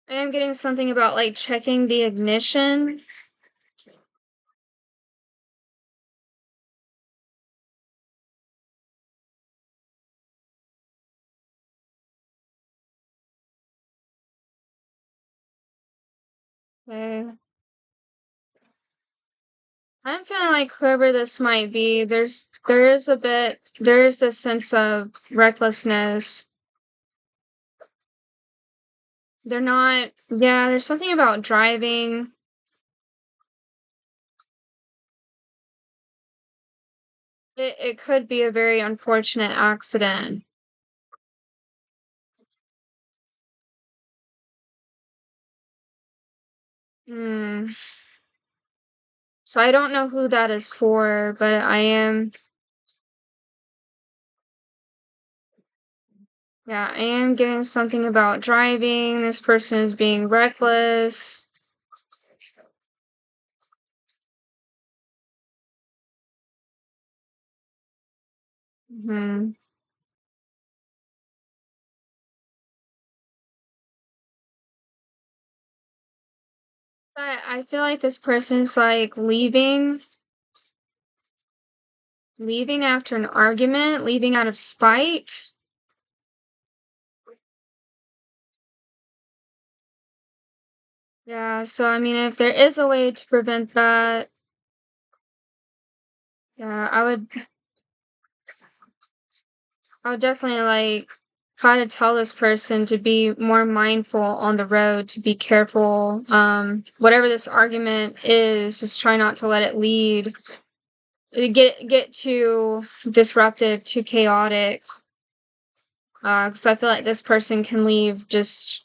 S1: I am getting something about like checking the ignition. Okay. I'm feeling like whoever this might be, there is this sense of recklessness. They're not, yeah, there's something about driving. It could be a very unfortunate accident. Hmm. So I don't know who that is for, but yeah, I am getting something about driving. This person is being reckless. Hmm. But I feel like this person's like leaving after an argument, leaving out of spite. Yeah, so I mean, if there is a way to prevent that, yeah, I would definitely like try to tell this person to be more mindful on the road, to be careful. Whatever this argument is, just try not to let it lead get too disruptive, too chaotic. Because I feel like this person can leave just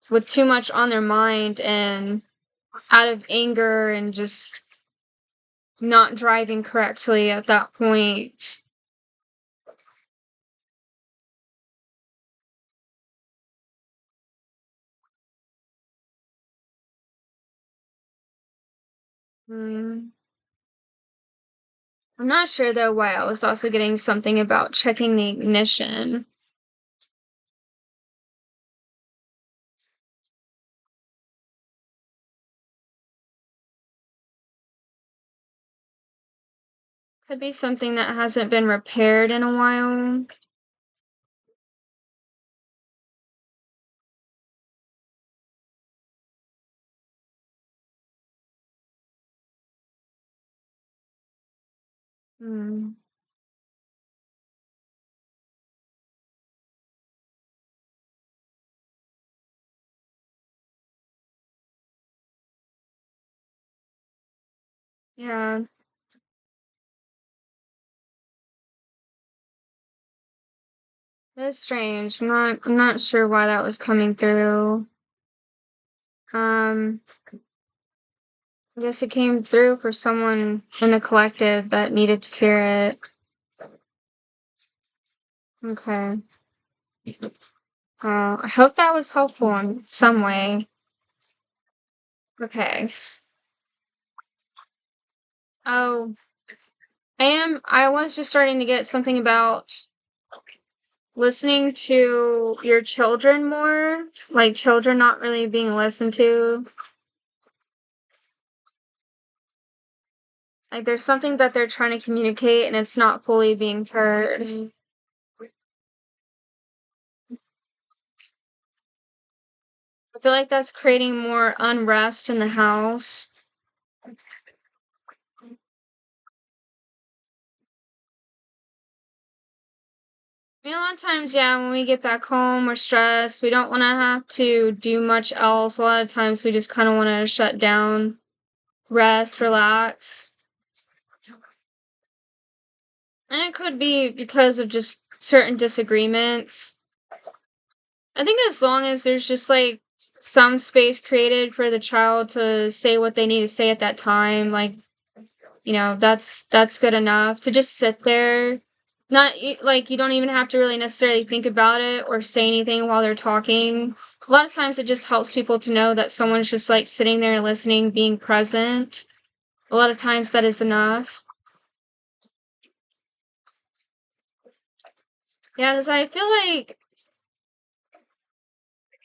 S1: with too much on their mind and out of anger and just not driving correctly at that point. Mm. I'm not sure though why I was also getting something about checking the ignition. Could be something that hasn't been repaired in a while. Mm. Yeah, that's strange. I'm not sure why that was coming through. Um, I guess it came through for someone in the collective that needed to hear it. Okay. I hope that was helpful in some way. Okay. Oh, I was just starting to get something about listening to your children more, like children not really being listened to. Like there's something that they're trying to communicate and it's not fully being heard. I feel like that's creating more unrest in the house. I mean, a lot of times, yeah, when we get back home, we're stressed. We don't want to have to do much else. A lot of times, we just kind of want to shut down, rest, relax. And it could be because of just certain disagreements. I think as long as there's just like some space created for the child to say what they need to say at that time, like, that's good enough to just sit there. Not like you don't even have to really necessarily think about it or say anything while they're talking. A lot of times it just helps people to know that someone's just like sitting there listening, being present. A lot of times that is enough. Yeah, because I feel like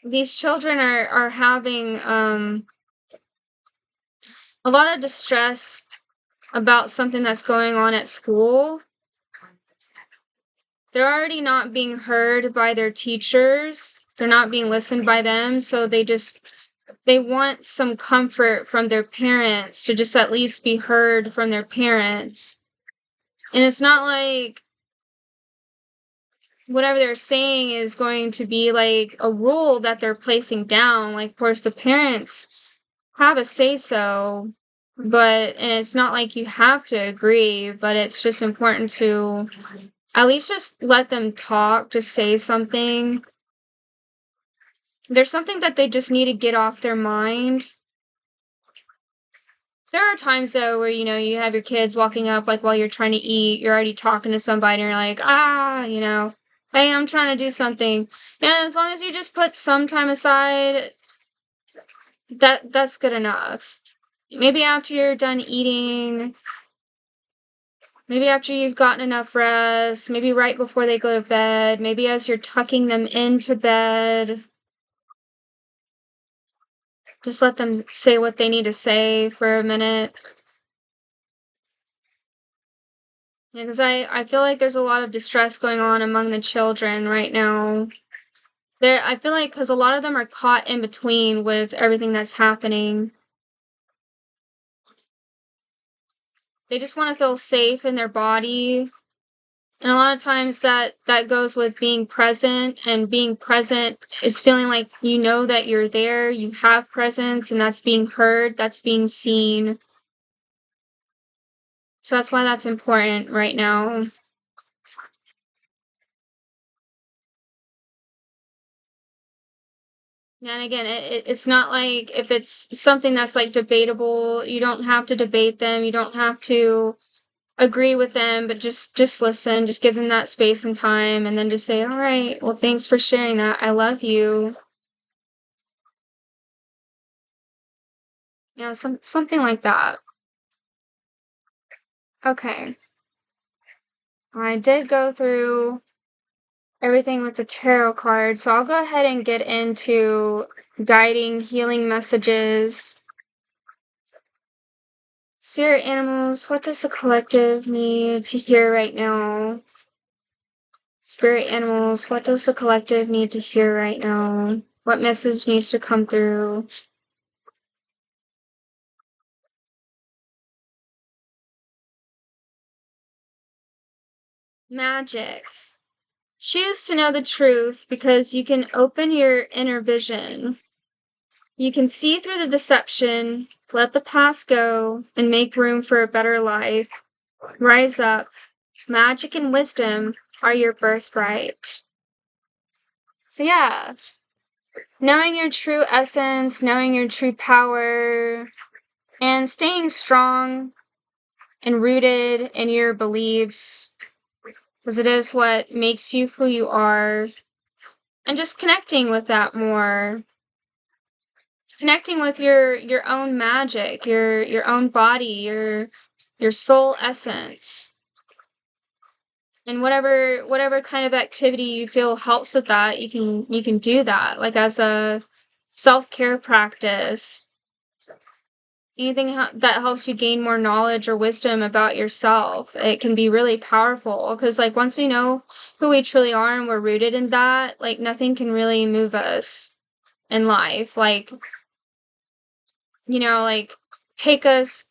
S1: these children are having a lot of distress about something that's going on at school. They're already not being heard by their teachers. They're not being listened by them, so they want some comfort from their parents to just at least be heard from their parents. And it's not like whatever they're saying is going to be like a rule that they're placing down. Like, of course, the parents have a say so, and it's not like you have to agree, but it's just important to at least just let them talk, just say something. There's something that they just need to get off their mind. There are times though where you have your kids walking up like while you're trying to eat, you're already talking to somebody and you're like, hey, I'm trying to do something. And as long as you just put some time aside, that's good enough. Maybe after you're done eating, maybe after you've gotten enough rest, maybe right before they go to bed, maybe as you're tucking them into bed, just let them say what they need to say for a minute. Because I feel like there's a lot of distress going on among the children right now. I feel like because a lot of them are caught in between with everything that's happening. They just wanna feel safe in their body, and a lot of times that goes with being present, and being present is feeling like you know that you're there, you have presence, and that's being heard, that's being seen. So that's why that's important right now. And again, it's not like if it's something that's like debatable, you don't have to debate them, you don't have to agree with them, but just listen, just give them that space and time, and then just say, "All right, well, thanks for sharing that. I love you." You know, something like that. Okay. I did go through everything with the tarot card, so I'll go ahead and get into guiding healing messages. Spirit animals, what does the collective need to hear right now? Spirit animals, what does the collective need to hear right now? What message needs to come through? Magic. Choose to know the truth because you can open your inner vision. You can see through the deception, let the past go, and make room for a better life. Rise up. Magic and wisdom are your birthright. So, yeah, knowing your true essence, knowing your true power, and staying strong and rooted in your beliefs, because it is what makes you who you are, and just connecting with that more, connecting with your own magic, your own body, your soul essence, and whatever kind of activity you feel helps with that, you can do that, like as a self-care practice. Anything that helps you gain more knowledge or wisdom about yourself, it can be really powerful, because like once we know who we truly are and we're rooted in that, like nothing can really move us in life, like, like take us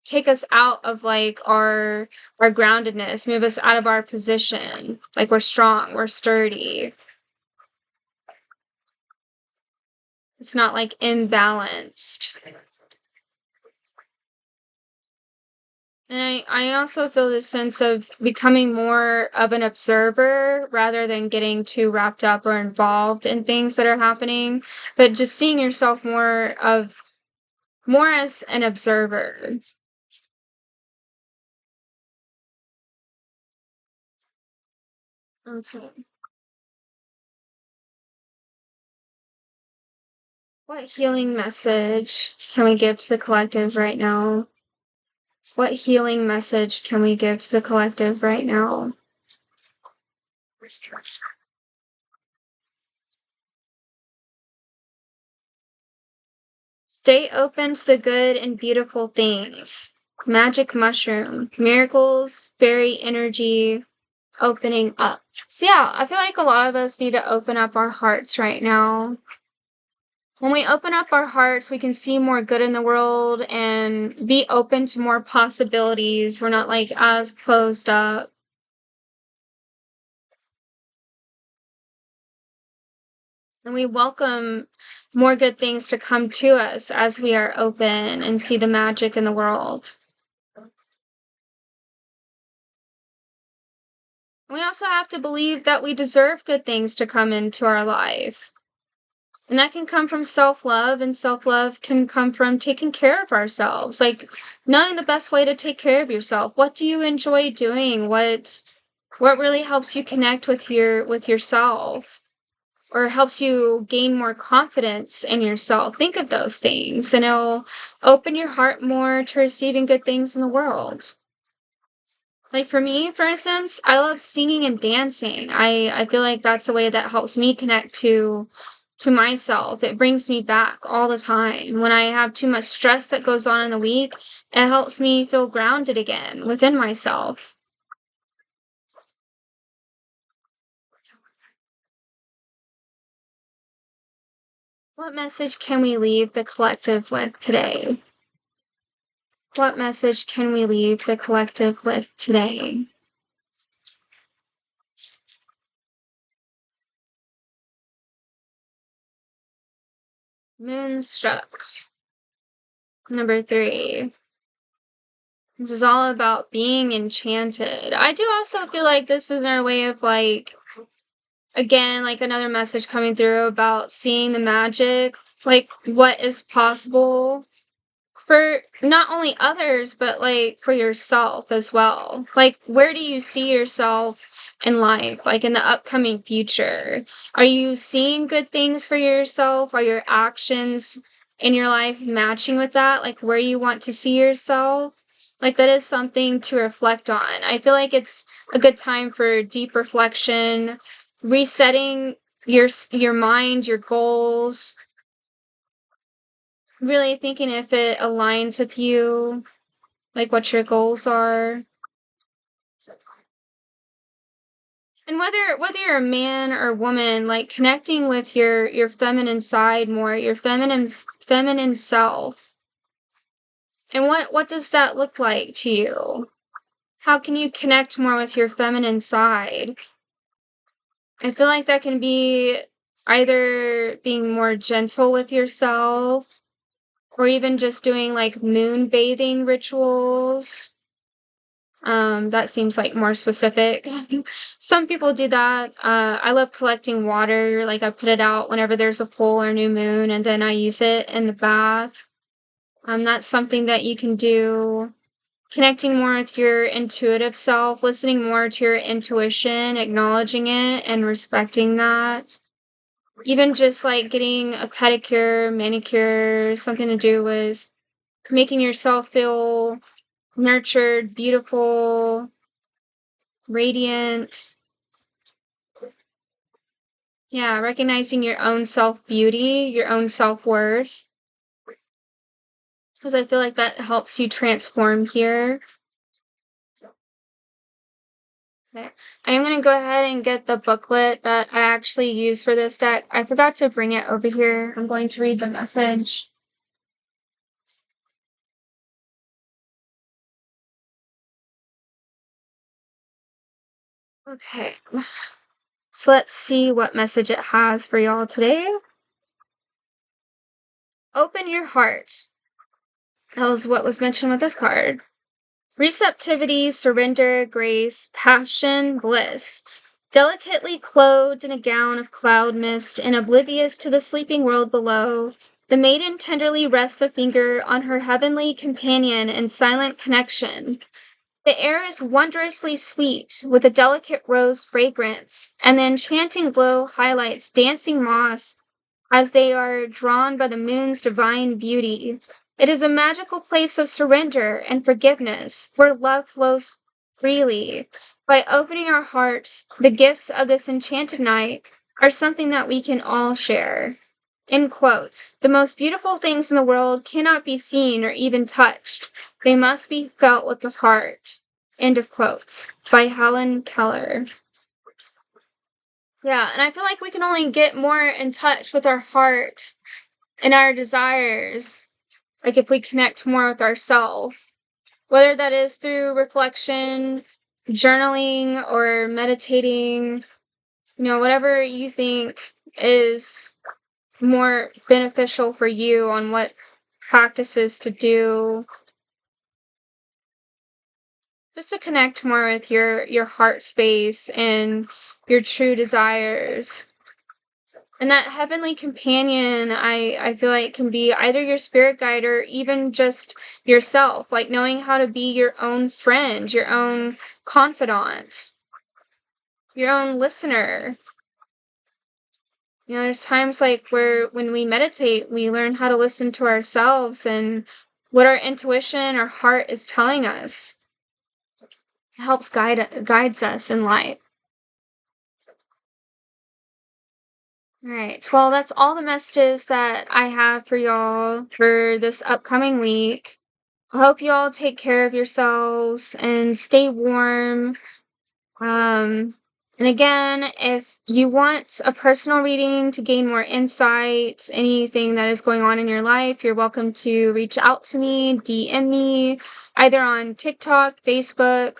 S1: take us out of like our groundedness, move us out of our position, like we're strong, we're sturdy, it's not like imbalanced. And I also feel this sense of becoming more of an observer rather than getting too wrapped up or involved in things that are happening, but just seeing yourself more as an observer. Okay. What healing message can we give to the collective right now? What healing message can we give to the collective right now? Stay open to the good and beautiful things. Magic mushroom, miracles, fairy energy, opening up. So yeah, I feel like a lot of us need to open up our hearts right now. When we open up our hearts, we can see more good in the world and be open to more possibilities. We're not like as closed up. And we welcome more good things to come to us as we are open and see the magic in the world. We also have to believe that we deserve good things to come into our life. And that can come from self-love, and self-love can come from taking care of ourselves, like knowing the best way to take care of yourself. What do you enjoy doing? What really helps you connect with yourself, or helps you gain more confidence in yourself? Think of those things, and it'll open your heart more to receiving good things in the world. Like for me, for instance, I love singing and dancing. I feel like that's a way that helps me connect to myself. It brings me back all the time. When I have too much stress that goes on in the week, it helps me feel grounded again within myself. What message can we leave the collective with today? What message can we leave the collective with today? Moonstruck. Number 3. This is all about being enchanted. I do also feel like this is our way of, like, again, like another message coming through about seeing the magic, like what is possible for not only others, but like for yourself as well. Like, where do you see yourself in life, like in the upcoming future? Are you seeing good things for yourself? Are your actions in your life matching with that? Like, where you want to see yourself? Like, that is something to reflect on. I feel like it's a good time for deep reflection, resetting your mind, your goals, really thinking if it aligns with you, like what your goals are. And whether you're a man or woman, like connecting with your feminine side more, your feminine self. And what does that look like to you? How can you connect more with your feminine side? I feel like that can be either being more gentle with yourself or even just doing like moon bathing rituals. That seems like more specific. Some people do that. I love collecting water. Like, I put it out whenever there's a full or new moon, and then I use it in the bath. That's something that you can do. Connecting more with your intuitive self, listening more to your intuition, acknowledging it and respecting that. Even just like getting a pedicure, manicure, something to do with making yourself feel nurtured, beautiful, radiant. Yeah, recognizing your own self-beauty, your own self-worth, because I feel like that helps you transform here. Okay. I am going to go ahead and get the booklet that I actually use for this deck. I forgot to bring it over here. I'm going to read the message. Okay. So let's see what message it has for y'all today. Open your heart. That was what was mentioned with this card. Receptivity, surrender, grace, passion, bliss. Delicately clothed in a gown of cloud mist and oblivious to the sleeping world below, the maiden tenderly rests a finger on her heavenly companion in silent connection. The air is wondrously sweet, with a delicate rose fragrance, and the enchanting glow highlights dancing moss as they are drawn by the moon's divine beauty. It is a magical place of surrender and forgiveness, where love flows freely. By opening our hearts, the gifts of this enchanted night are something that we can all share. In quotes, the most beautiful things in the world cannot be seen or even touched. They must be felt with the heart. End of quotes. By Helen Keller. Yeah, and I feel like we can only get more in touch with our heart and our desires, like if we connect more with ourselves, whether that is through reflection, journaling, or meditating, whatever you think is more beneficial for you on what practices to do, just to connect more with your heart space and your true desires. And that heavenly companion, I feel like can be either your spirit guide or even just yourself, like knowing how to be your own friend, your own confidant, your own listener. There's times like where when we meditate, we learn how to listen to ourselves and what our intuition, our heart is telling us. It helps guides us in life. All right. Well, that's all the messages that I have for y'all for this upcoming week. I hope you all take care of yourselves and stay warm. And again, if you want a personal reading to gain more insight, anything that is going on in your life, you're welcome to reach out to me, DM me, either on TikTok, Facebook,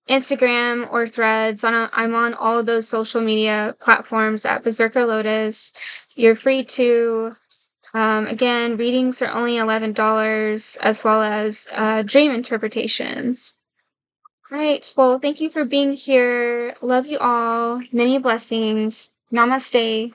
S1: Instagram, or Threads. I'm on all of those social media platforms at Berserker Lotus. You're free to. Again, readings are only $11, as well as dream interpretations. All right. Well, thank you for being here. Love you all. Many blessings. Namaste.